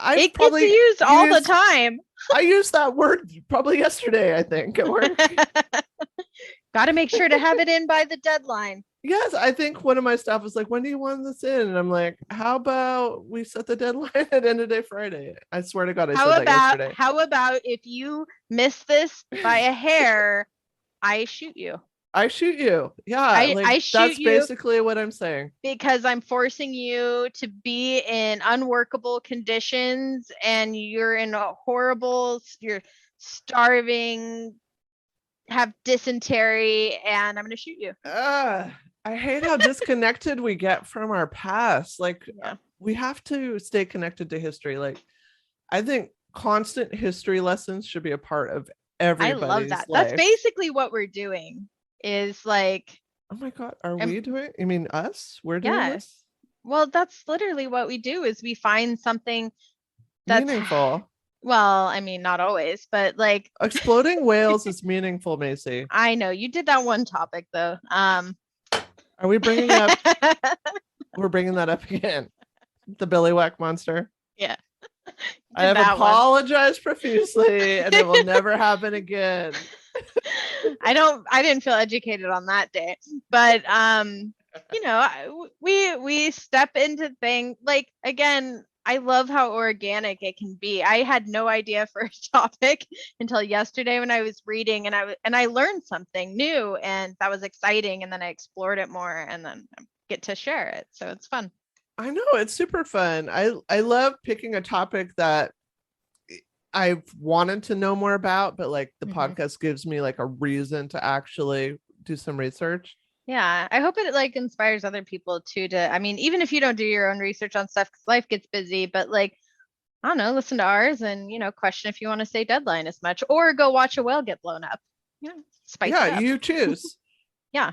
[SPEAKER 1] It gets used all the time.
[SPEAKER 2] I used that word probably yesterday, I think, at work.
[SPEAKER 1] Got to make sure to have it in by the deadline.
[SPEAKER 2] Yes, I think one of my staff was like, when do you want this in? And I'm like, how about we set the deadline at end of day Friday? I swear to God, I said that yesterday.
[SPEAKER 1] How about if you miss this by a hair, I shoot you?
[SPEAKER 2] I shoot you. Yeah, I shoot that's you basically what I'm saying.
[SPEAKER 1] Because I'm forcing you to be in unworkable conditions, and you're in a horrible, you're starving, have dysentery, and I'm going to shoot you.
[SPEAKER 2] I hate how disconnected we get from our past. Like, we have to stay connected to history. Like, I think constant history lessons should be a part of everybody's life. I love that.
[SPEAKER 1] That's basically what we're doing. Is like,
[SPEAKER 2] oh my God, are we doing? You mean us? We're doing this?
[SPEAKER 1] Well, that's literally what we do. Is we find something that's
[SPEAKER 2] meaningful.
[SPEAKER 1] Well, I mean, not always, but like
[SPEAKER 2] exploding whales is meaningful, Macy.
[SPEAKER 1] I know you did that one topic though.
[SPEAKER 2] Are we bringing up? We're bringing that up again. The Billy Whack monster.
[SPEAKER 1] Yeah.
[SPEAKER 2] I have apologized profusely, and it will never happen again.
[SPEAKER 1] I didn't feel educated on that day, but we step into things like, again, I love how organic it can be. I had no idea for a topic until yesterday when I was reading, and I learned something new, and that was exciting, and then I explored it more, and then I get to share it, so it's fun.
[SPEAKER 2] I know, it's super fun. I love picking a topic that I've wanted to know more about, but like the podcast gives me like a reason to actually do some research.
[SPEAKER 1] Yeah, I hope it like inspires other people too to, I mean, even if you don't do your own research on stuff, because life gets busy, but like, I don't know, listen to ours and, question if you want to say deadline as much, or go watch a whale get blown up. Spice it up.
[SPEAKER 2] You choose.
[SPEAKER 1] Yeah.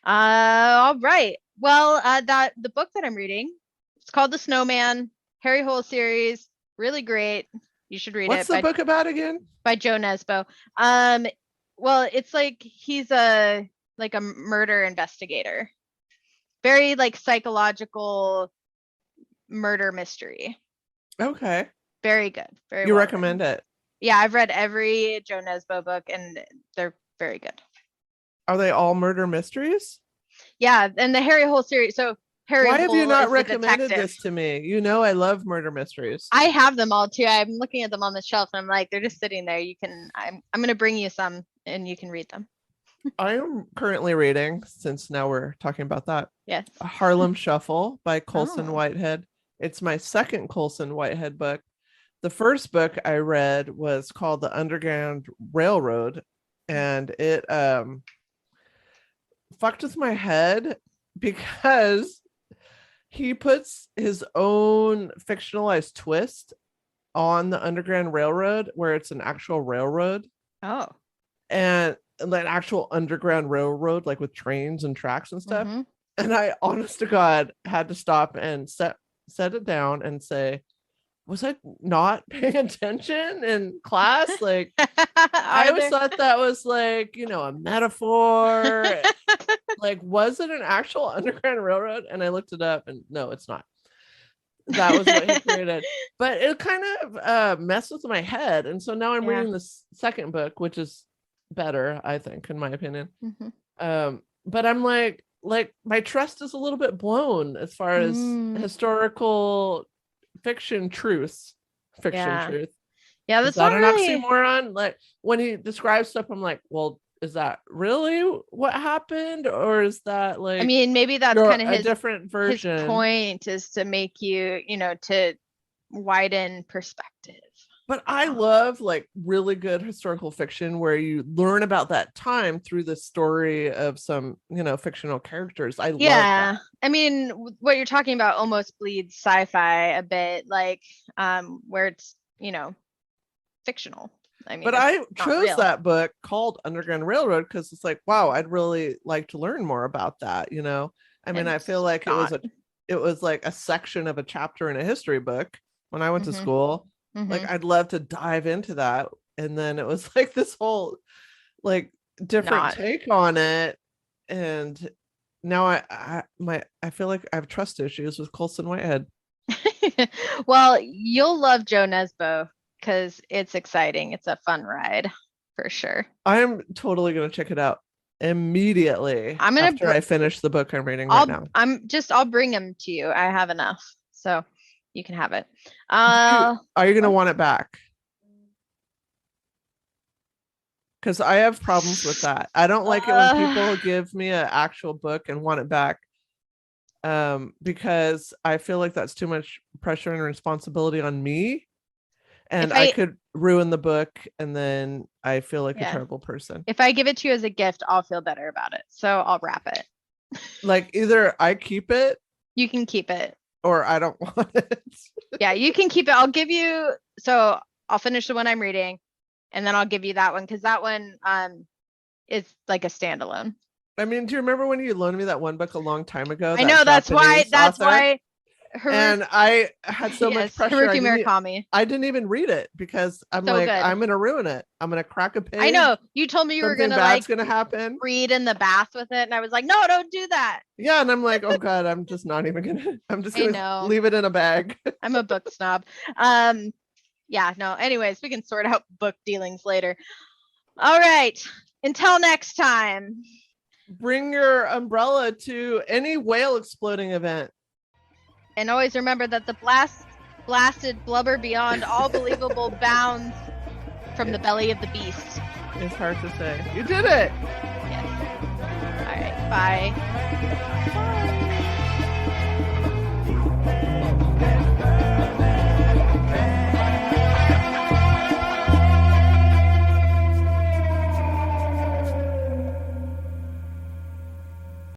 [SPEAKER 1] All right. Well, the book that I'm reading, it's called The Snowman, Harry Hole series, really great. You should read it.
[SPEAKER 2] What's the book about again?
[SPEAKER 1] By Joe Nesbo. Well, it's like he's a murder investigator. Very like psychological murder mystery.
[SPEAKER 2] Okay.
[SPEAKER 1] Very good. Very
[SPEAKER 2] You recommend it?
[SPEAKER 1] Yeah, I've read every Joe Nesbo book and they're very good.
[SPEAKER 2] Are they all murder mysteries?
[SPEAKER 1] Yeah, and the Harry Hole series. So Harry
[SPEAKER 2] Why
[SPEAKER 1] Hole
[SPEAKER 2] have you not recommended this to me? You know I love murder mysteries.
[SPEAKER 1] I have them all too. I'm looking at them on the shelf and I'm like, they're just sitting there. I'm gonna bring you some and you can read them.
[SPEAKER 2] I am currently reading, since now we're talking about that.
[SPEAKER 1] Yes.
[SPEAKER 2] Harlem Shuffle by Colson Whitehead. It's my second Colson Whitehead book. The first book I read was called The Underground Railroad, and it fucked with my head because he puts his own fictionalized twist on the Underground Railroad, where it's an actual railroad.
[SPEAKER 1] Oh.
[SPEAKER 2] And an actual underground railroad, like with trains and tracks and stuff. Mm-hmm. And I, honest to God, had to stop and set it down and say, was I not paying attention in class? Like, I always thought that was like, a metaphor. Like, was it an actual underground railroad? And I looked it up and no, it's not. That was what he created. But it kind of messed with my head. And so now I'm reading this second book, which is better, I think, in my opinion. Mm-hmm. But I'm like my trust is a little bit blown as far as historical fiction truth. Yeah, that's not an oxymoron. Like when he describes stuff, I'm like, well, is that really what happened, or is that like? I
[SPEAKER 1] mean, maybe that's kind of his
[SPEAKER 2] different version.
[SPEAKER 1] His point is to make you, to widen perspective.
[SPEAKER 2] But I love like really good historical fiction where you learn about that time through the story of some, fictional characters. I love that.
[SPEAKER 1] I mean, what you're talking about almost bleeds sci-fi a bit, like where it's, fictional. I mean,
[SPEAKER 2] but I chose that book called Underground Railroad because it's like, wow, I'd really like to learn more about that. I mean, I feel like it was like a section of a chapter in a history book when I went to school. Mm-hmm. Like I'd love to dive into that, and then it was like this whole like different take on it, and now I feel like I have trust issues with Colson Whitehead.
[SPEAKER 1] Well, you'll love Joe Nesbo because it's exciting. It's a fun ride for sure.
[SPEAKER 2] I am totally gonna check it out immediately after I finish the book I'm reading right now.
[SPEAKER 1] I'll bring them to you. I have enough, so you can have it.
[SPEAKER 2] Are you going to want it back? Because I have problems with that. I don't like it when people give me an actual book and want it back. Because I feel like that's too much pressure and responsibility on me. And I could ruin the book and then I feel like a terrible person.
[SPEAKER 1] If I give it to you as a gift, I'll feel better about it. So I'll wrap it.
[SPEAKER 2] Like either I keep it.
[SPEAKER 1] You can keep it.
[SPEAKER 2] Or I don't want it.
[SPEAKER 1] Yeah, you can keep it. I'll give you, so I'll finish the one I'm reading and then I'll give you that one because that one is like a standalone.
[SPEAKER 2] I mean, do you remember when you loaned me that one book a long time ago?
[SPEAKER 1] I know, that's why.
[SPEAKER 2] And I had so much pressure.
[SPEAKER 1] Haruki Murakami.
[SPEAKER 2] I didn't even read it because I'm I'm going to ruin it. I'm going to crack a page.
[SPEAKER 1] I know. You told me you were going to
[SPEAKER 2] happen.
[SPEAKER 1] Read in the bath with it. And I was like, no, don't do that.
[SPEAKER 2] Yeah. And I'm like, oh God, I'm just not even going to, I'm just going to leave it in a bag.
[SPEAKER 1] I'm a book snob. Yeah, no. Anyways, we can sort out book dealings later. All right. Until next time.
[SPEAKER 2] Bring your umbrella to any whale exploding event.
[SPEAKER 1] And always remember that the blasted blubber beyond all believable bounds from the belly of the beast.
[SPEAKER 2] It's hard to say. You did it!
[SPEAKER 1] Yes. All right. Bye.
[SPEAKER 2] Bye.